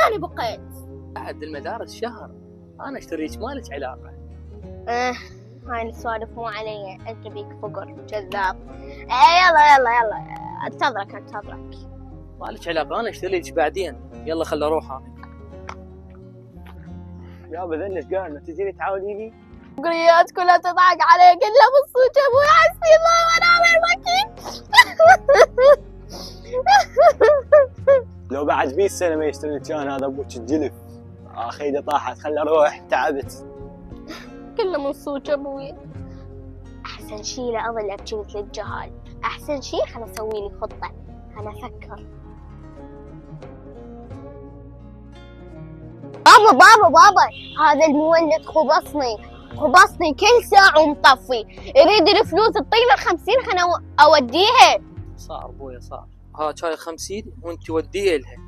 ماني بقيت. بعد المدارس شهر، انا اشتريك مالك علاقه. هاي السوالف مو علي، انت بيك فقر كذاب. يلا يلا يلا، انتظرك. مالك علاقه، انا اشتريك بعدين. يلا خل اروح انا. يابا ذنك قال ما تجيني تعاونيني. قريات كلها تضحك عليك الا بالصوت ابوي، حسبي الله ونعم الوكيل. لو بعد 100 سنه ما يشتري كان هذا ابوك الجلف. خيدة طاحت، خل اروح تعبت. كله من صوت ابوي. احسن شي لا اظل ابكي مثل الجهال، احسن شي خل اسوي لي خطه، خل افكر. بابا هذا المولد خبصني كل ساعة ومطفي، يريد الفلوس الطيلة 50 خلنا اوديها. صار ابويا صار، ها شاي 50 وانت وديه لها.